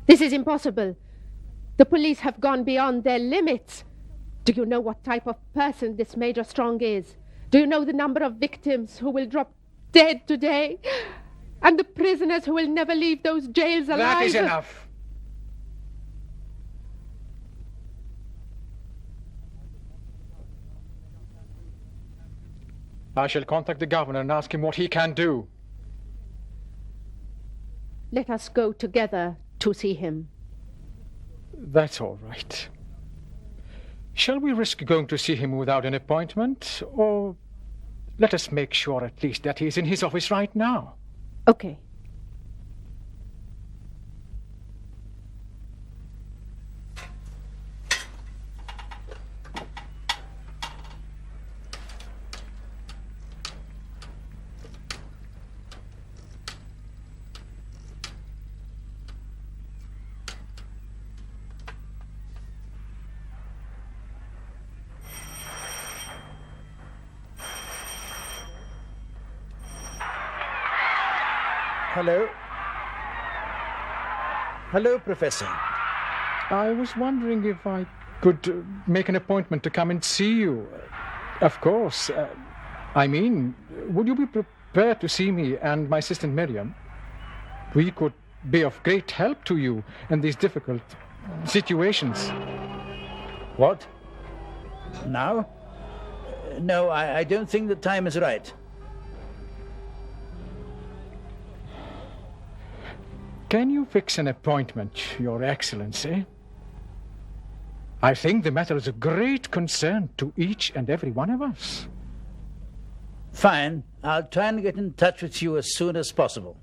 This is impossible. The police have gone beyond their limits. Do you know what type of person this Major Strong is? Do you know the number of victims who will drop dead today? And the prisoners who will never leave those jails alive? That is enough. I shall contact the governor and ask him what he can do. Let us go together to see him. That's all right. Shall we risk going to see him without an appointment? Or let us make sure at least that he's in his office right now. Okay. Hello? Hello, Professor. I was wondering if I could make an appointment to come and see you. Of course. I mean, would you be prepared to see me and my assistant Miriam? We could be of great help to you in these difficult situations. What? Now? No, I don't think the time is right. Can you fix an appointment, Your Excellency? I think the matter is of great concern to each and every one of us. Fine. I'll try and get in touch with you as soon as possible.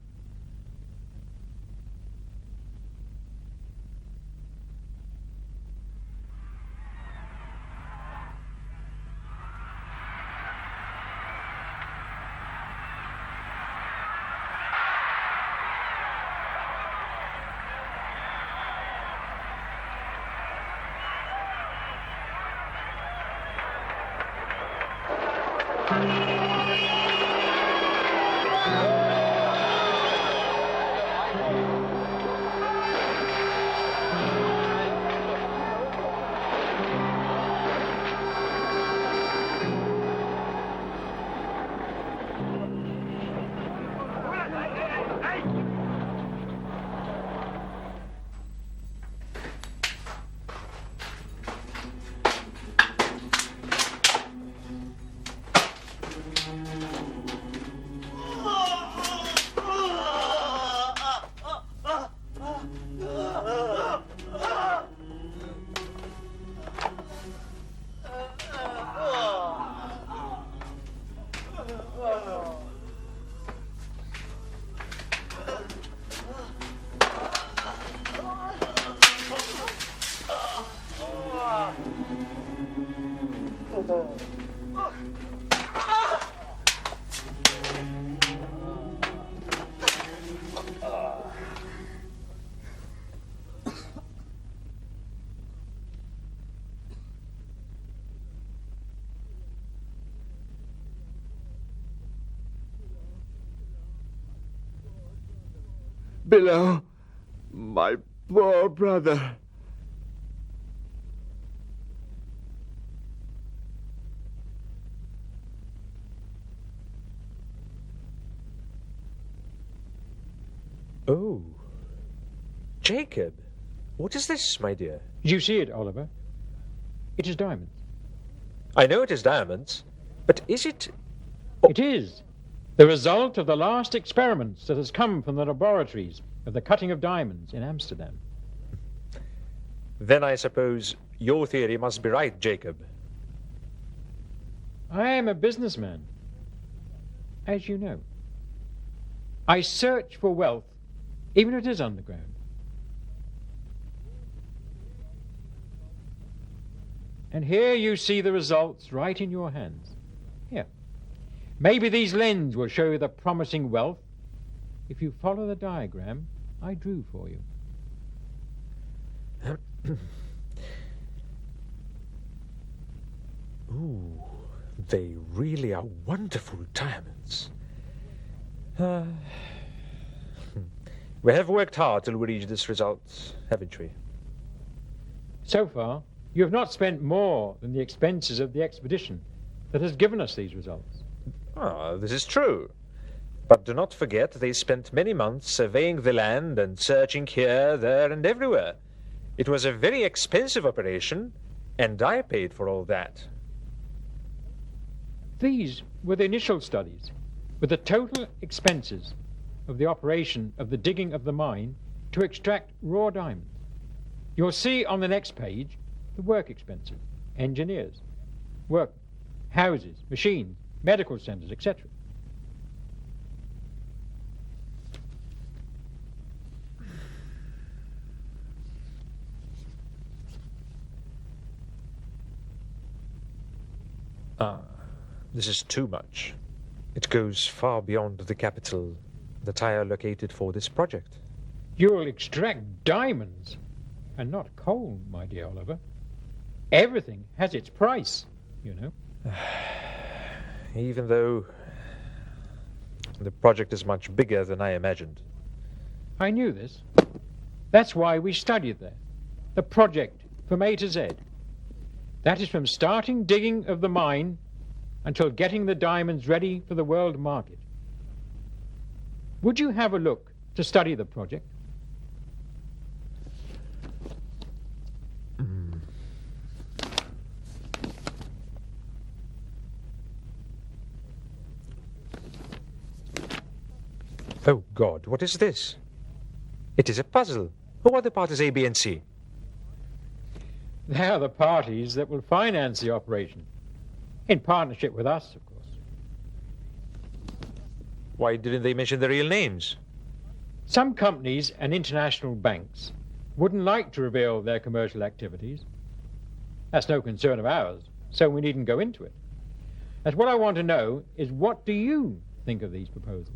Below, my poor brother. Oh. Jacob, what is this, my dear? You see it, Oliver? It is diamonds. I know it is diamonds, but is it... It is. The result of the last experiments that has come from the laboratories of the cutting of diamonds in Amsterdam. Then I suppose your theory must be right, Jacob. I am a businessman, as you know. I search for wealth, even if it is underground. And here you see the results right in your hands. Here. Maybe these lenses will show you the promising wealth if you follow the diagram I drew for you. Ooh, they really are wonderful diamonds. We have worked hard till we reached this result, haven't we? So far, you have not spent more than the expenses of the expedition that has given us these results. Ah, this is true. But do not forget they spent many months surveying the land and searching here, there, and everywhere. It was a very expensive operation, and I paid for all that. These were the initial studies, with the total expenses of the operation of the digging of the mine to extract raw diamonds. You'll see on the next page the work expenses, engineers, work, houses, machines, medical centres, etc. This is too much. It goes far beyond the capital that I allocated for this project. You'll extract diamonds and not coal, my dear Oliver. Everything has its price, you know. Even though the project is much bigger than I imagined. I knew this. That's why we studied there. The project from A to Z. That is from starting digging of the mine until getting the diamonds ready for the world market. Would you have a look to study the project? Oh, God, what is this? It is a puzzle. Who are the parties A, B, and C? They are the parties that will finance the operation, in partnership with us, of course. Why didn't they mention the real names? Some companies and international banks wouldn't like to reveal their commercial activities. That's no concern of ours, so we needn't go into it. That's what I want to know is, what do you think of these proposals?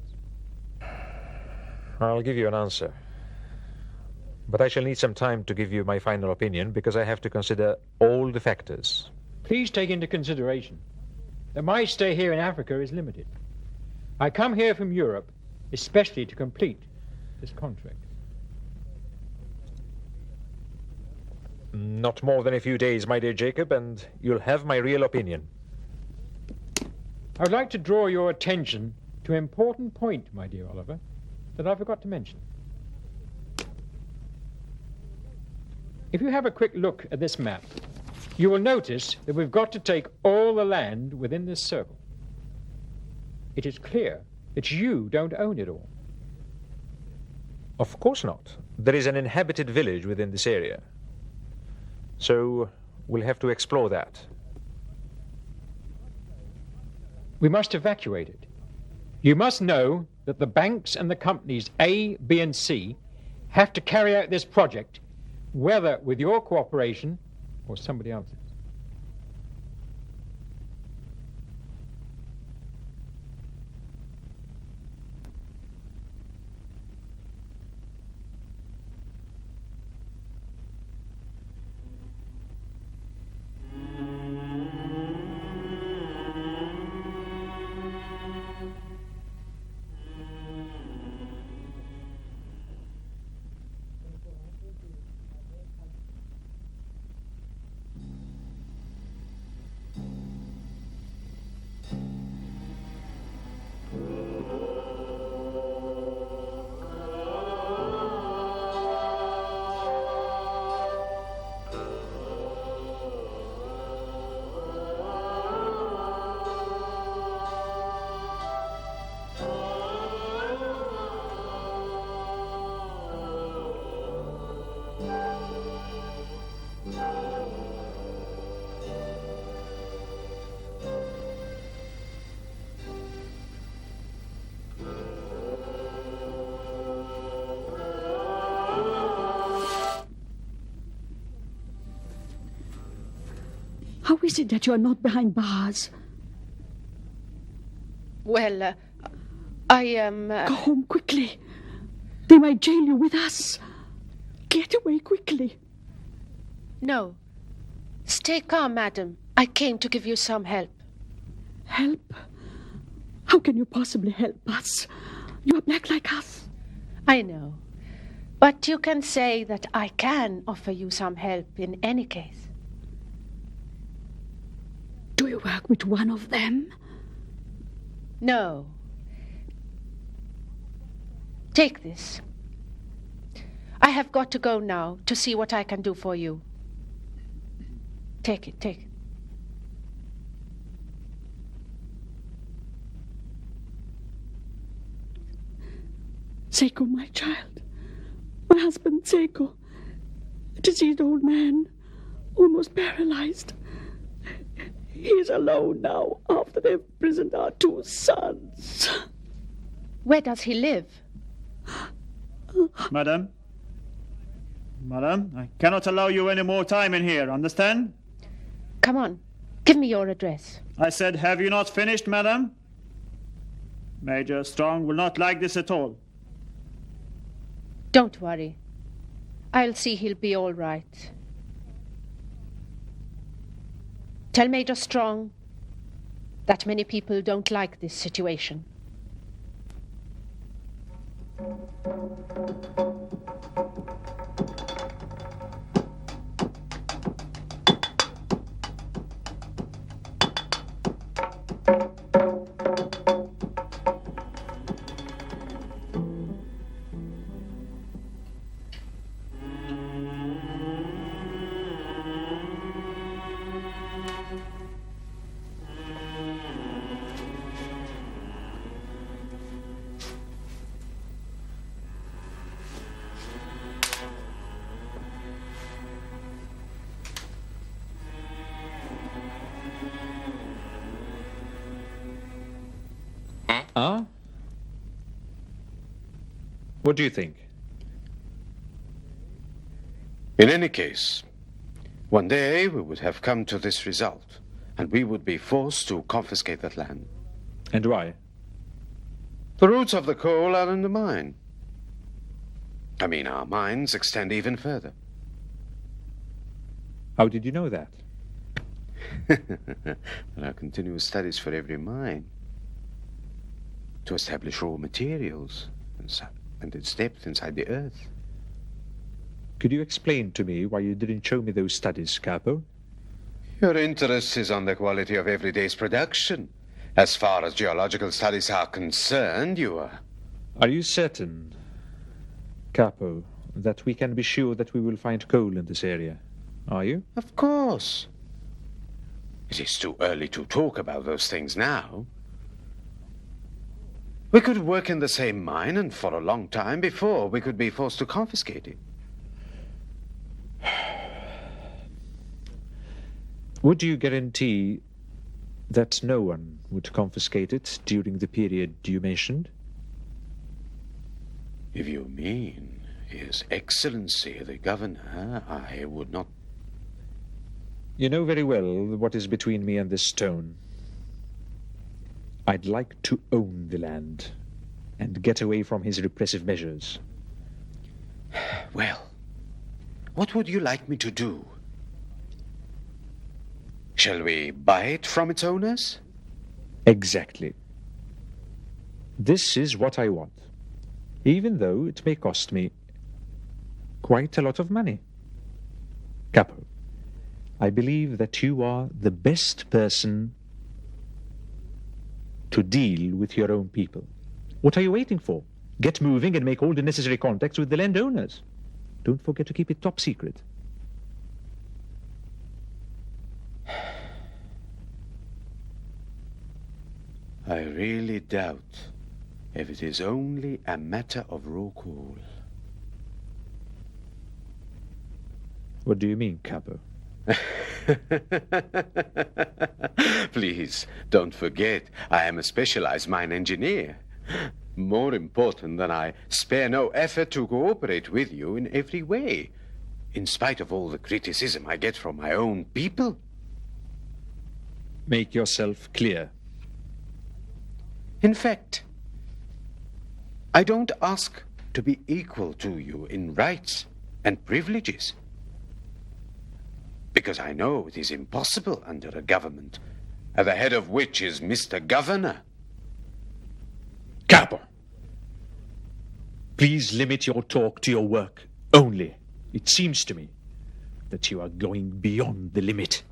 I'll give you an answer. But I shall need some time to give you my final opinion because I have to consider all the factors. Please take into consideration that my stay here in Africa is limited. I come here from Europe especially to complete this contract. Not more than a few days, my dear Jacob, and you'll have my real opinion. I would like to draw your attention to an important point, my dear Oliver, that I forgot to mention. If you have a quick look at this map, you will notice that we've got to take all the land within this circle. It is clear that you don't own it all. Of course not. There is an inhabited village within this area. So we'll have to explore that. We must evacuate it. You must know that the banks and the companies A, B, and C have to carry out this project, whether with your cooperation or somebody else's. How is it that you are not behind bars? Well, I am... Go home quickly. They might jail you with us. Get away quickly. No. Stay calm, madam. I came to give you some help. Help? How can you possibly help us? You are black like us. I know. But you can say that I can offer you some help in any case. Do you work with one of them? No. Take this. I have got to go now to see what I can do for you. Take it, take it. Seiko, my child. My husband, Seiko. A diseased old man, almost paralyzed. He is alone now after they've imprisoned our 2 sons. Where does he live? Madam, I cannot allow you any more time in here, understand? Come on, give me your address. I said, have you not finished, madam? Major Strong will not like this at all. Don't worry. I'll see he'll be all right. Tell Major Strong that many people don't like this situation. Huh? What do you think? In any case, one day we would have come to this result, and we would be forced to confiscate that land. And why? The roots of the coal are in the mine. I mean, our mines extend even further. How did you know that? There are continuous studies for every mine to establish raw materials and its depth inside the earth. Could you explain to me why you didn't show me those studies, Capo? Your interest is on the quality of every day's production. As far as geological studies are concerned, you are... Are you certain, Capo, that we can be sure that we will find coal in this area? Are you? Of course. It is too early to talk about those things now. We could work in the same mine and for a long time before we could be forced to confiscate it. Would you guarantee that no one would confiscate it during the period you mentioned? If you mean His Excellency the Governor, I would not... You know very well what is between me and this stone. I'd like to own the land and get away from his repressive measures. Well, what would you like me to do? Shall we buy it from its owners? Exactly. This is what I want, even though it may cost me quite a lot of money. Capo, I believe that you are the best person to deal with your own people. What are you waiting for? Get moving and make all the necessary contacts with the landowners. Don't forget to keep it top secret. I really doubt if it is only a matter of raw coal. What do you mean, Capo? Please, don't forget, I am a specialized mine engineer. More important than I spare no effort to cooperate with you in every way, in spite of all the criticism I get from my own people. Make yourself clear. In fact, I don't ask to be equal to you in rights and privileges, because I know it is impossible under a government at the head of which is Mr. Governor. Capo! Please limit your talk to your work only. It seems to me that you are going beyond the limit.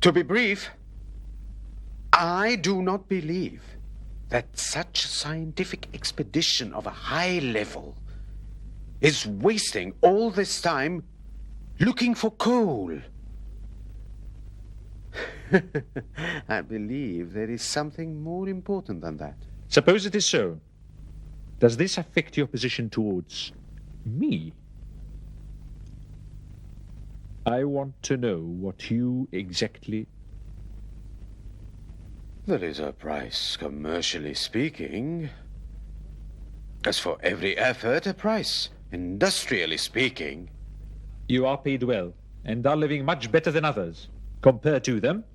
To be brief, I do not believe that such scientific expedition of a high level is wasting all this time looking for coal. I believe there is something more important than that. Suppose it is so. Does this affect your position towards me? I want to know what you exactly... There is a price, commercially speaking. As for every effort, a price, industrially speaking. You are paid well, and are living much better than others. Compared to them?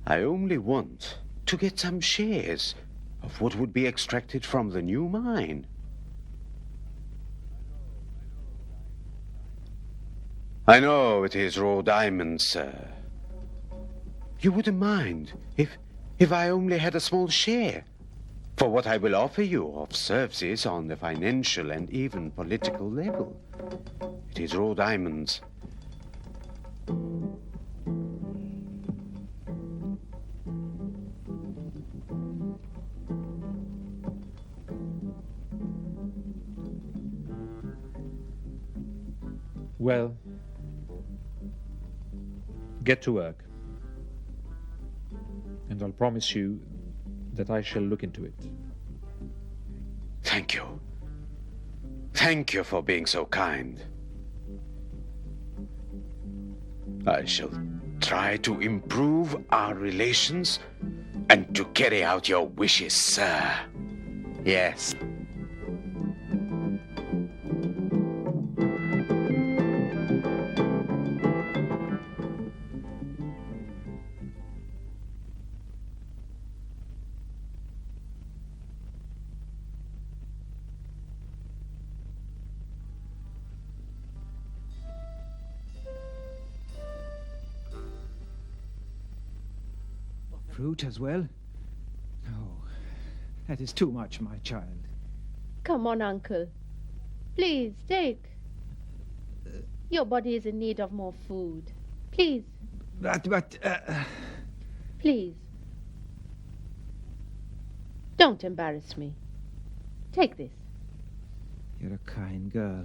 I only want to get some shares of what would be extracted from the new mine. I know it is raw diamonds, sir. You wouldn't mind if I only had a small share for what I will offer you of services on the financial and even political level. It is raw diamonds. Well, get to work. And I'll promise you that I shall look into it. Thank you. Thank you for being so kind. I shall try to improve our relations and to carry out your wishes, sir. Yes. Fruit as well? No, that is too much, my child. Come on, Uncle. Please, take. Your body is in need of more food. Please. But Please. Don't embarrass me. Take this. You're a kind girl.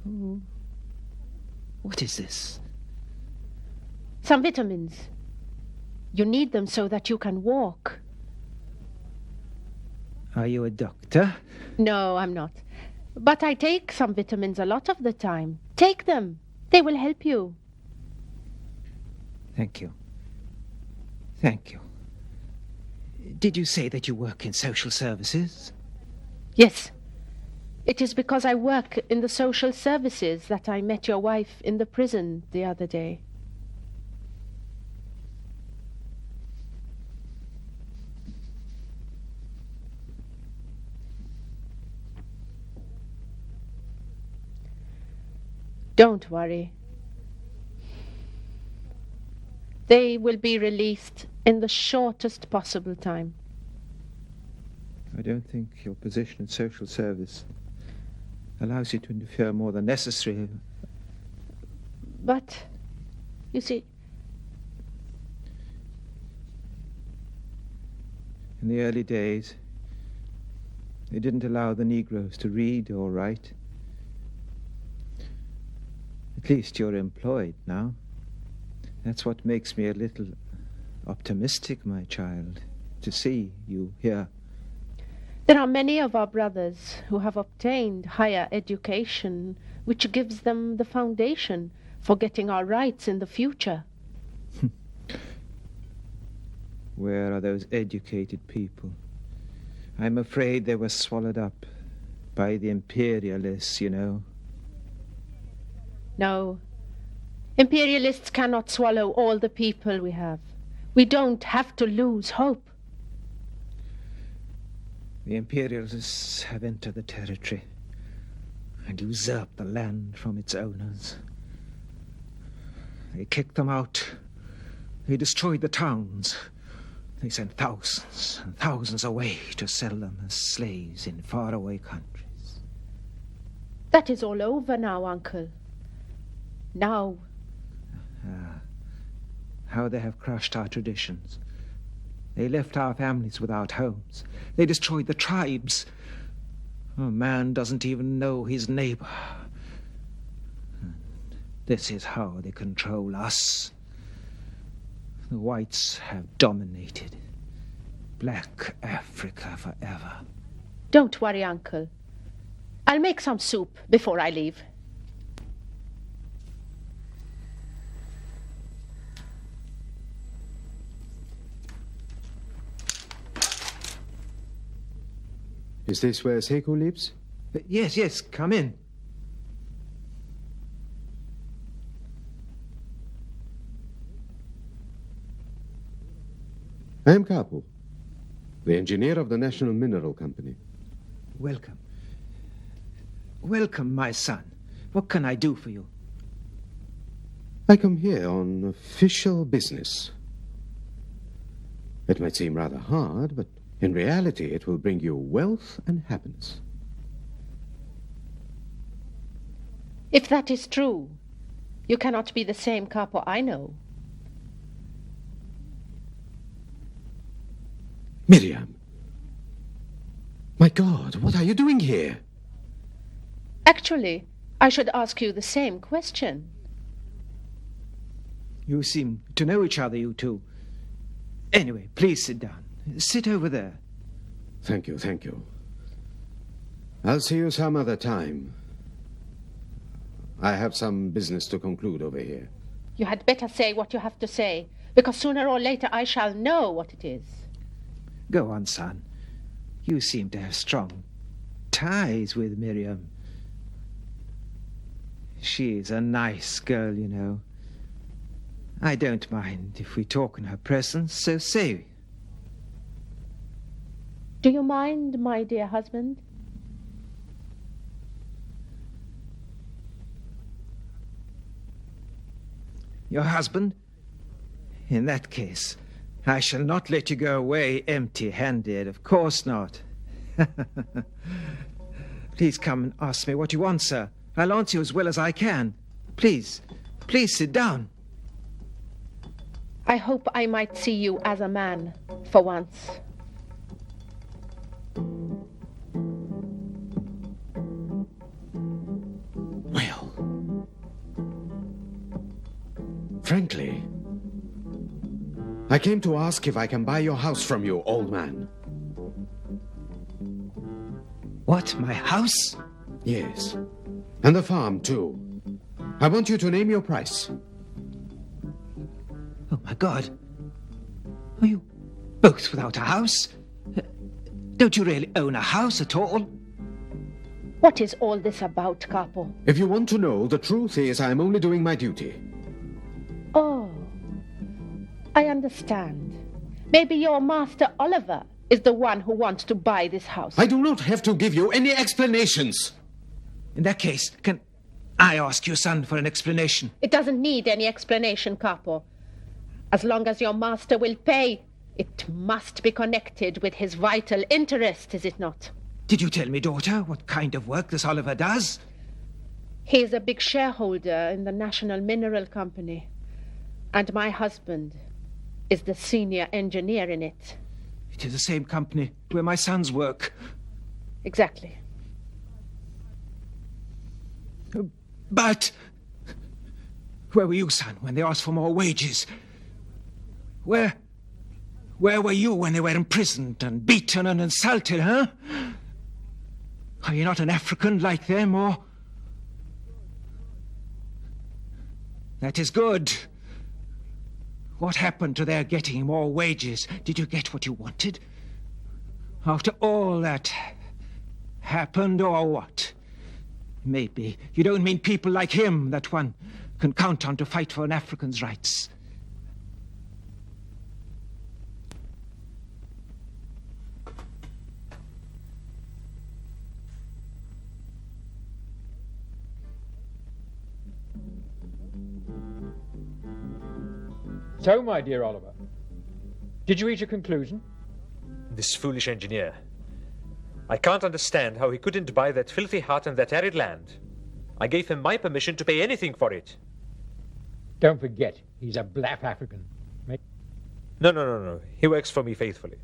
Oh. What is this? Some vitamins. You need them so that you can walk. Are you a doctor? No, I'm not. But I take some vitamins a lot of the time. Take them. They will help you. Thank you. Thank you. Did you say that you work in social services? Yes. It is because I work in the social services that I met your wife in the prison the other day. Don't worry. They will be released in the shortest possible time. I don't think your position in social service allows you to interfere more than necessary. But, you see... In the early days, they didn't allow the Negroes to read or write. At least you're employed now. That's what makes me a little optimistic, my child, to see you here. There are many of our brothers who have obtained higher education, which gives them the foundation for getting our rights in the future. Where are those educated people? I'm afraid they were swallowed up by the imperialists, you know. No. Imperialists cannot swallow all the people we have. We don't have to lose hope. The Imperialists have entered the territory and usurped the land from its owners. They kicked them out. They destroyed the towns. They sent thousands and thousands away to sell them as slaves in faraway countries. That is all over now, Uncle. Now. How they have crushed our traditions. They left our families without homes. They destroyed the tribes. A man doesn't even know his neighbor. And this is how they control us. The whites have dominated Black Africa forever. Don't worry, Uncle. I'll make some soup before I leave. Is this where Seiko lives? Yes, come in. I am Capo, the engineer of the National Mineral Company. Welcome. Welcome, my son. What can I do for you? I come here on official business. It might seem rather hard, but in reality it will bring you wealth and happiness. If that is true, you cannot be the same Capo I know. Miriam. My God, what are you doing here? Actually, I should ask you the same question. You seem to know each other, you two. Anyway, please sit down. Sit over there. Thank you, thank you. I'll see you some other time. I have some business to conclude over here. You had better say what you have to say, because sooner or later I shall know what it is. Go on, son. You seem to have strong ties with Miriam. She's a nice girl, you know. I don't mind if we talk in her presence, so say. Do you mind, my dear husband? Your husband? In that case, I shall not let you go away empty-handed, of course not. Please come and ask me what you want, sir. I'll answer you as well as I can. Please sit down. I hope I might see you as a man, for once. Well, frankly, I came to ask if I can buy your house from you, old man. What, my house? Yes, and the farm, too. I want you to name your price. Oh, my God. Are you both without a house? Don't you really own a house at all? What is all this about, Capo? If you want to know, the truth is I am only doing my duty. Oh, I understand. Maybe your master Oliver is the one who wants to buy this house. I do not have to give you any explanations. In that case, can I ask your son for an explanation? It doesn't need any explanation, Capo. As long as your master will pay, it must be connected with his vital interest, is it not? Did you tell me, daughter, what kind of work this Oliver does? He is a big shareholder in the National Mineral Company. And my husband is the senior engineer in it. It is the same company where my sons work. Exactly. But where were you, son, when they asked for more wages? Where were you when they were imprisoned and beaten and insulted, huh? Are you not an African like them, or? That is good. What happened to their getting more wages? Did you get what you wanted? After all that happened, or what? Maybe you don't mean people like him that one can count on to fight for an African's rights. So, my dear Oliver, did you reach a conclusion? This foolish engineer. I can't understand how he couldn't buy that filthy hut and that arid land. I gave him my permission to pay anything for it. Don't forget, he's a black African. No. He works for me faithfully.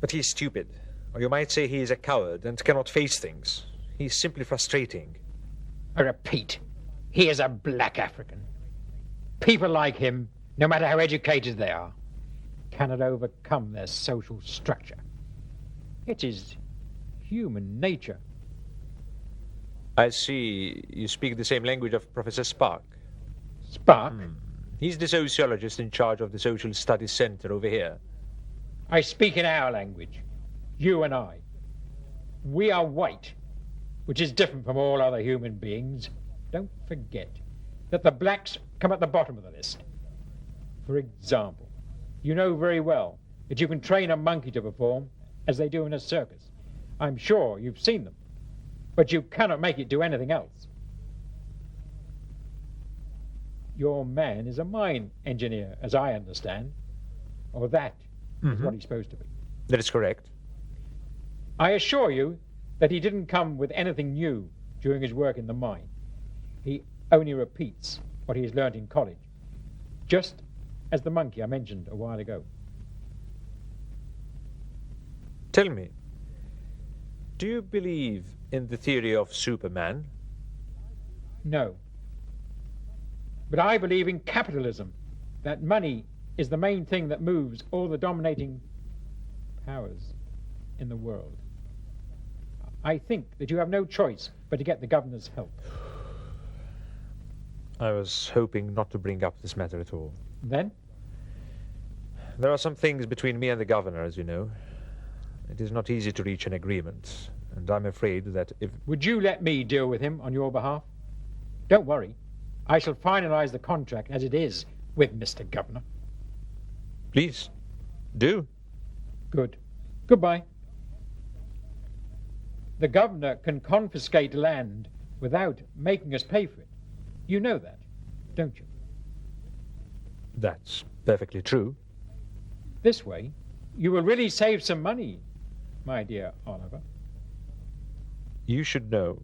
But he's stupid. Or you might say he is a coward and cannot face things. He's simply frustrating. I repeat, he is a black African. People like him, no matter how educated they are, cannot overcome their social structure. It is human nature. I see you speak the same language of Professor Spark. Spark? He's the sociologist in charge of the Social Studies Center over here. I speak in our language. You and I. We are white, which is different from all other human beings. Don't forget that the blacks come at the bottom of the list. For example, you know very well that you can train a monkey to perform as they do in a circus. I'm sure you've seen them, but you cannot make it do anything else. Your man is a mine engineer, as I understand. Or that is what he's supposed to be. That is correct. I assure you that he didn't come with anything new during his work in the mine. He only repeats what he has learned in college, just as the monkey I mentioned a while ago. Tell me, do you believe in the theory of Superman? No. But I believe in capitalism, that money is the main thing that moves all the dominating powers in the world. I think that you have no choice but to get the governor's help. I was hoping not to bring up this matter at all. Then? There are some things between me and the governor, as you know. It is not easy to reach an agreement, and I'm afraid that if... Would you let me deal with him on your behalf? Don't worry. I shall finalize the contract as it is with Mr. Governor. Please, do. Good. Goodbye. The governor can confiscate land without making us pay for it. You know that, don't you? That's perfectly true. This way, you will really save some money, my dear Oliver. You should know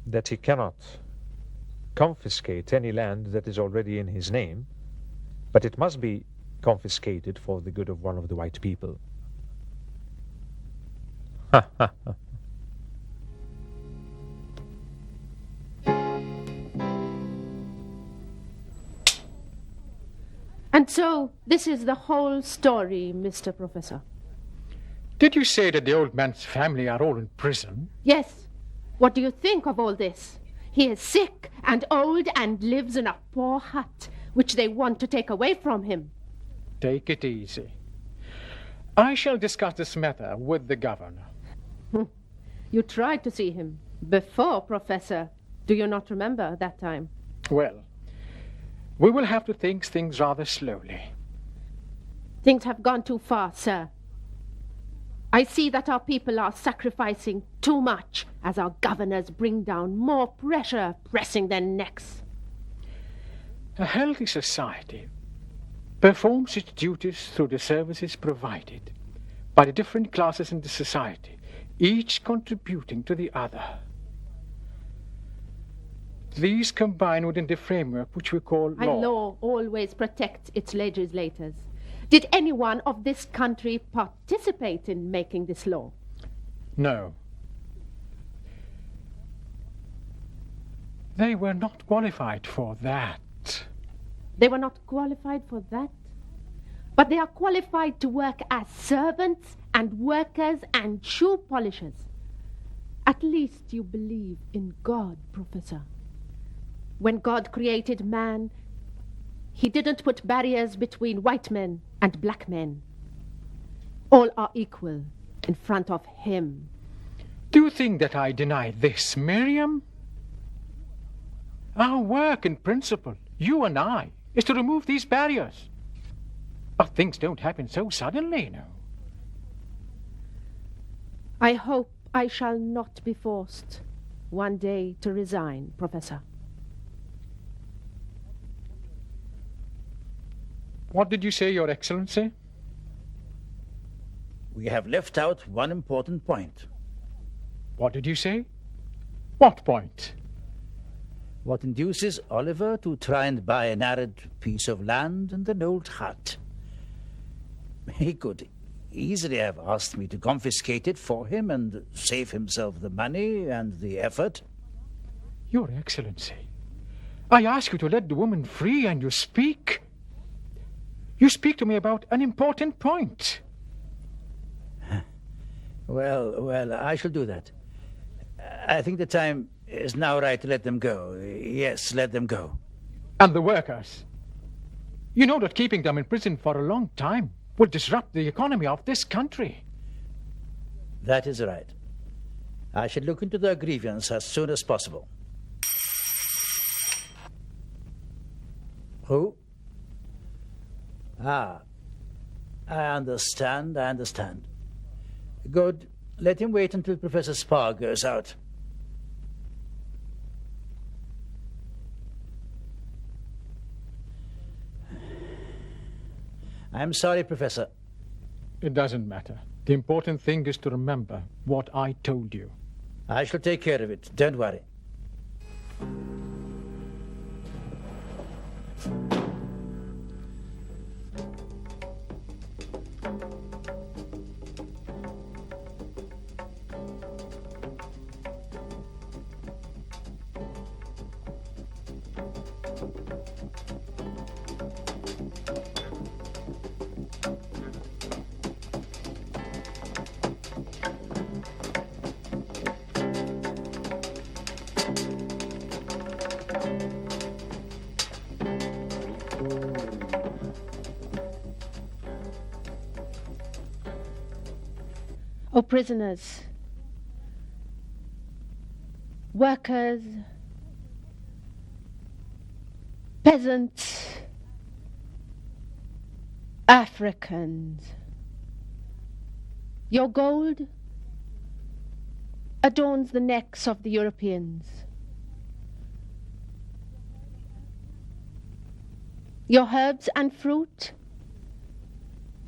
that he cannot confiscate any land that is already in his name, but it must be confiscated for the good of one of the white people. Ha ha ha. And so, this is the whole story, Mr. Professor. Did you say that the old man's family are all in prison? Yes. What do you think of all this? He is sick and old and lives in a poor hut, which they want to take away from him. Take it easy. I shall discuss this matter with the governor. You tried to see him before, Professor. Do you not remember that time? Well, we will have to think things rather slowly. Things have gone too far, sir. I see that our people are sacrificing too much as our governors bring down more pressure pressing their necks. A healthy society performs its duties through the services provided by the different classes in the society, each contributing to the other. These combine within the framework which we call law. And law always protects its legislators. Did anyone of this country participate in making this law? No. They were not qualified for that. They were not qualified for that? But they are qualified to work as servants and workers and shoe polishers. At least you believe in God, Professor. When God created man, he didn't put barriers between white men and black men. All are equal in front of him. Do you think that I deny this, Miriam? Our work in principle, you and I, is to remove these barriers. But things don't happen so suddenly, you know. I hope I shall not be forced one day to resign, Professor. What did you say, Your Excellency? We have left out one important point. What did you say? What point? What induces Oliver to try and buy an arid piece of land and an old hut? He could easily have asked me to confiscate it for him and save himself the money and the effort. Your Excellency, I ask you to let the woman free and you speak. You speak to me about an important point. Well, I shall do that. I think the time is now right to let them go. Yes, let them go. And the workers? You know that keeping them in prison for a long time will disrupt the economy of this country. That is right. I should look into their grievance as soon as possible. Who? Ah, I understand. Good. Let him wait until Professor Sparr goes out. I'm sorry, Professor. It doesn't matter. The important thing is to remember what I told you. I shall take care of it. Don't worry. O prisoners, workers, peasants, Africans, your gold adorns the necks of the Europeans. Your herbs and fruit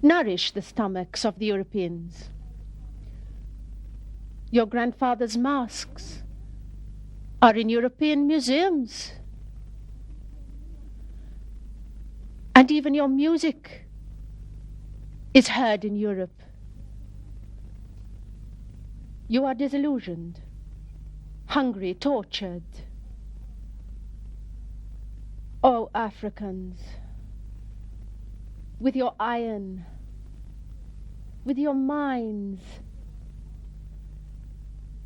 nourish the stomachs of the Europeans. Your grandfather's masks are in European museums. And even your music is heard in Europe. You are disillusioned, hungry, tortured. Oh, Africans, with your iron, with your minds,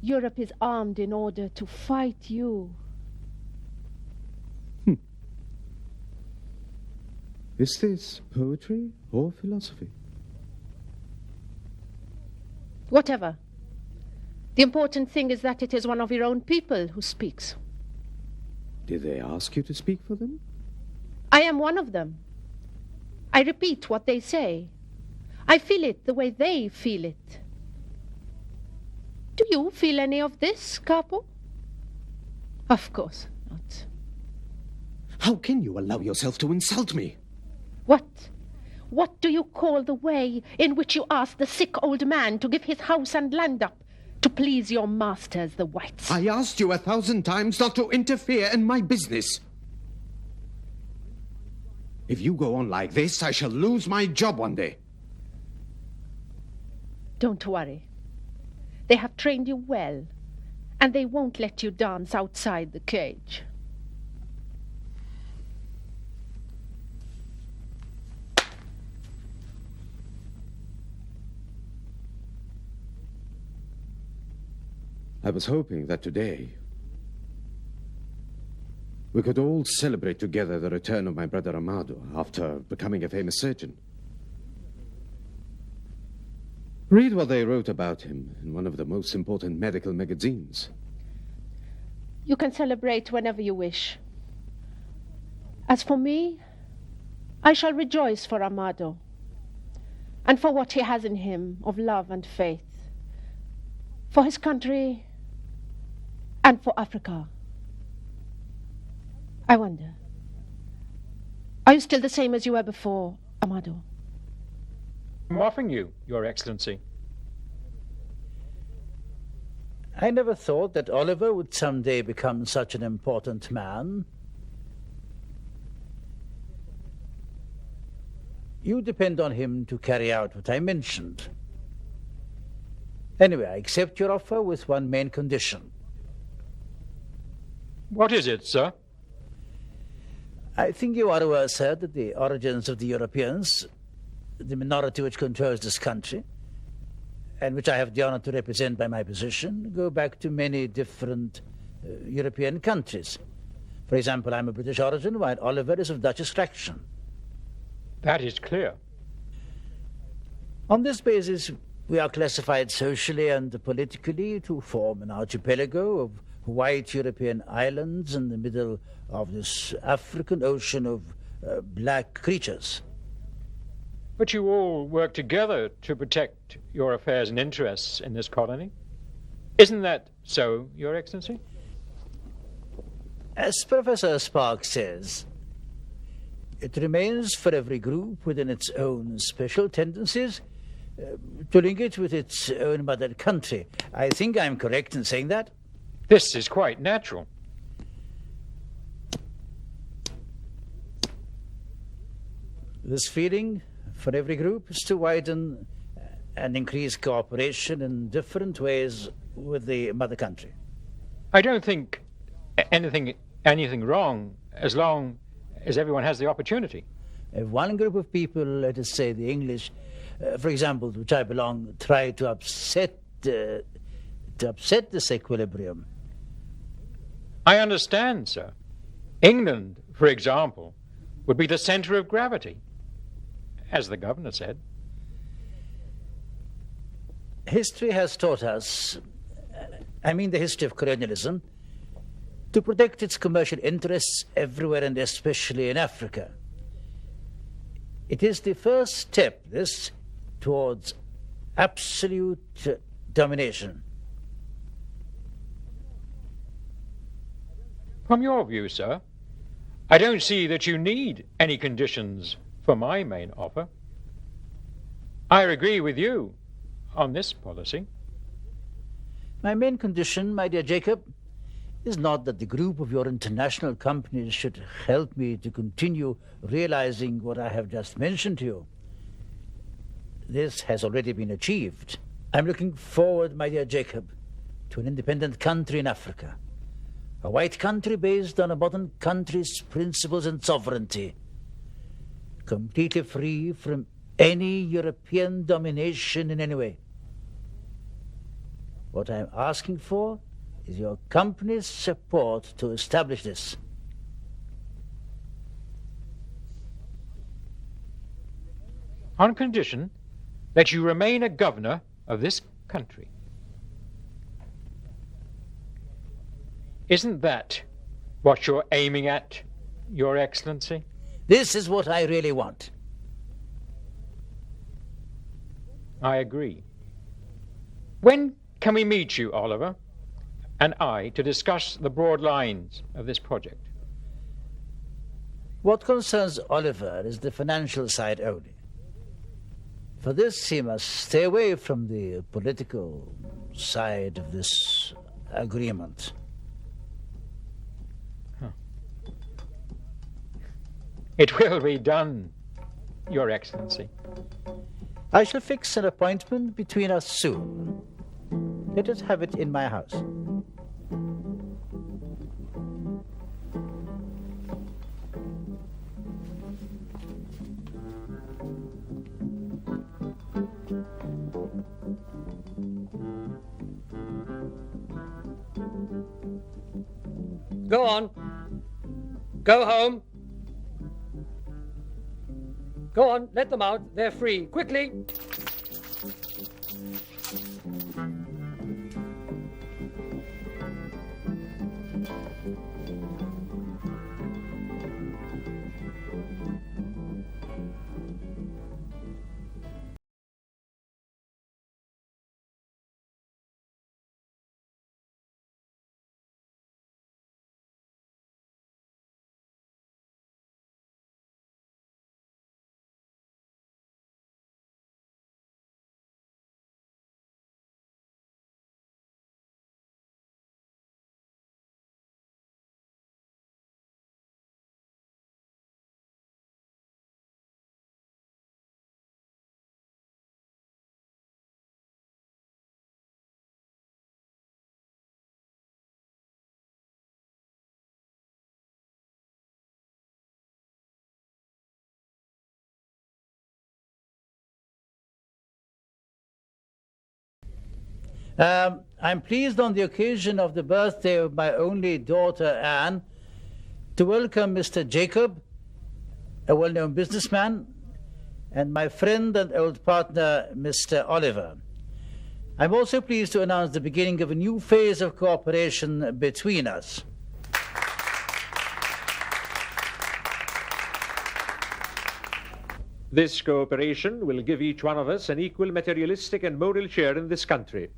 Europe is armed in order to fight you. Is this poetry or philosophy? Whatever. The important thing is that it is one of your own people who speaks. Did they ask you to speak for them? I am one of them. I repeat what they say. I feel it the way they feel it. Do you feel any of this, Capo? Of course not. How can you allow yourself to insult me? What? What do you call the way in which you ask the sick old man to give his house and land up to please your masters, the whites? I asked you 1,000 times not to interfere in my business. If you go on like this, I shall lose my job one day. Don't worry. They have trained you well, and they won't let you dance outside the cage. I was hoping that today we could all celebrate together the return of my brother Amado after becoming a famous surgeon. Read what they wrote about him in one of the most important medical magazines. You can celebrate whenever you wish. As for me, I shall rejoice for Amado and for what he has in him of love and faith, for his country and for Africa. I wonder, are you still the same as you were before, Amado. I'm offering you, Your Excellency. I never thought that Oliver would someday become such an important man. You depend on him to carry out what I mentioned. Anyway, I accept your offer with one main condition. What is it, sir? I think you are aware, sir, that the origins of the Europeans, the minority which controls this country, and which I have the honor to represent by my position, go back to many different European countries. For example, I'm of British origin, while Oliver is of Dutch extraction. That is clear. On this basis, we are classified socially and politically to form an archipelago of white European islands in the middle of this African ocean of black creatures. But you all work together to protect your affairs and interests in this colony. Isn't that so, Your Excellency? As Professor Sparks says, it remains for every group within its own special tendencies to link it with its own mother country. I think I'm correct in saying that. This is quite natural. This feeling for every group is to widen and increase cooperation in different ways with the mother country. I don't think anything wrong as long as everyone has the opportunity. If one group of people, let us say the English, for example, to which I belong, try to upset this equilibrium. I understand, sir. England, for example, would be the center of gravity, as the governor said. History has taught us, I mean the history of colonialism, to protect its commercial interests everywhere and especially in Africa. It is the first step, this, towards absolute domination. From your view, sir, I don't see that you need any conditions for my main offer. I agree with you on this policy. My main condition, my dear Jacob, is not that the group of your international companies should help me to continue realizing what I have just mentioned to you. This has already been achieved. I'm looking forward, my dear Jacob, to an independent country in Africa. A white country based on a modern country's principles and sovereignty. Completely free from any European domination in any way. What I'm asking for is your company's support to establish this. On condition that you remain a governor of this country. Isn't that what you're aiming at, Your Excellency? This is what I really want. I agree. When can we meet you, Oliver, and I, to discuss the broad lines of this project? What concerns Oliver is the financial side only. For this, he must stay away from the political side of this agreement. It will be done, Your Excellency. I shall fix an appointment between us soon. Let us have it in my house. Go on. Go home. Go on, let them out. They're free. Quickly! I'm pleased on the occasion of the birthday of my only daughter, Anne, to welcome Mr. Jacob, a well-known businessman, and my friend and old partner, Mr. Oliver. I'm also pleased to announce the beginning of a new phase of cooperation between us. This cooperation will give each one of us an equal materialistic and moral share in this country.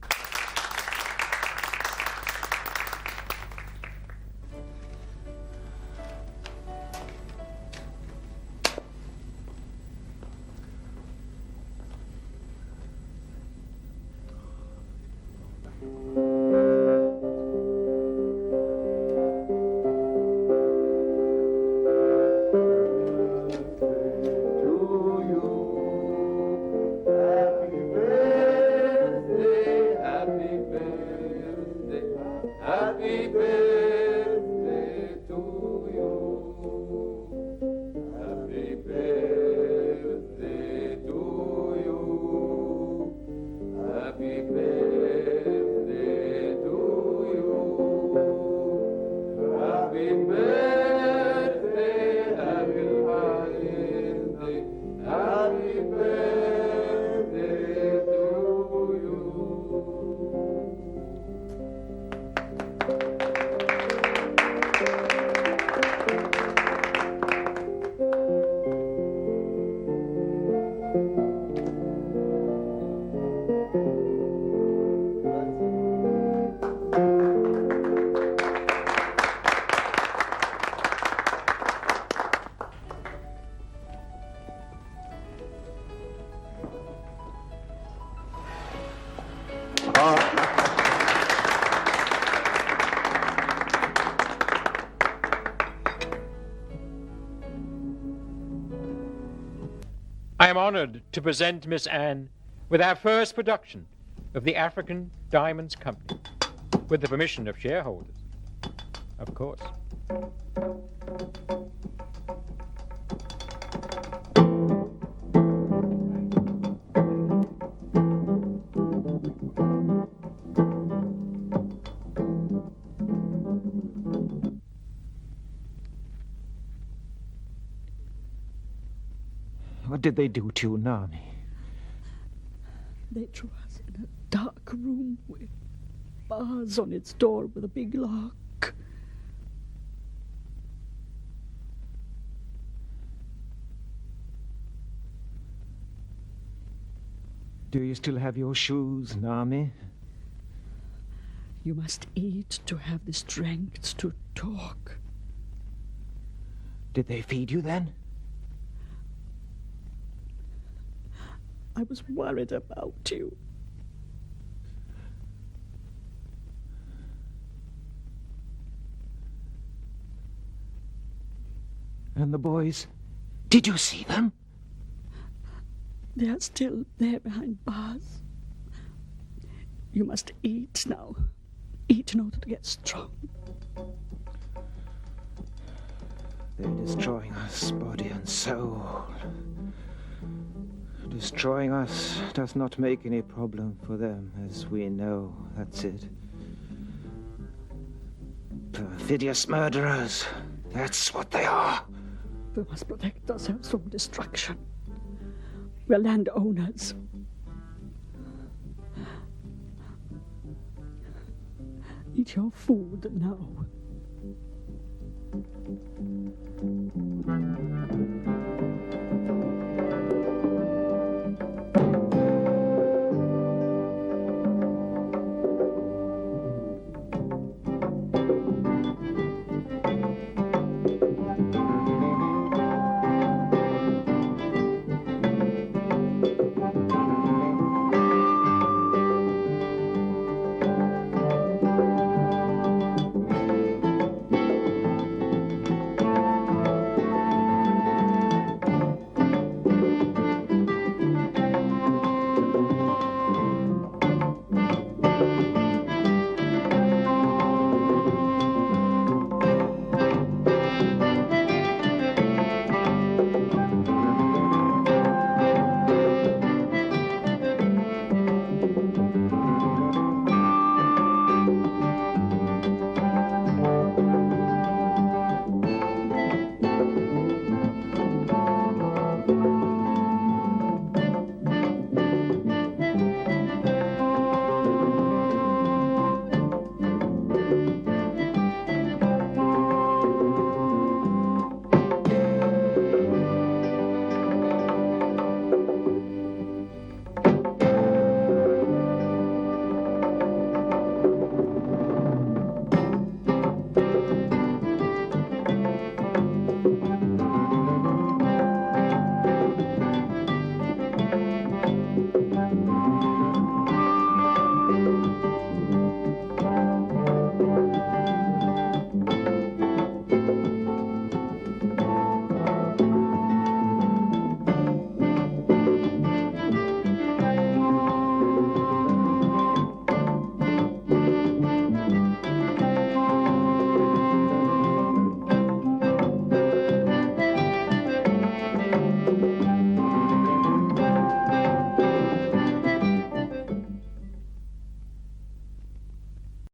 I am honored to present Miss Anne with our first production of the African Diamonds Company, with the permission of shareholders, of course. What did they do to you, Nani? They threw us in a dark room with bars on its door with a big lock. Do you still have your shoes, Nami? You must eat to have the strength to talk. Did they feed you then? I was worried about you. And the boys? Did you see them? They are still there behind bars. You must eat now. Eat in order to get strong. They're destroying us, body and soul. Destroying us does not make any problem for them, as we know. That's it. Perfidious murderers. That's what they are. We must protect ourselves from destruction. We're landowners. Eat your food now.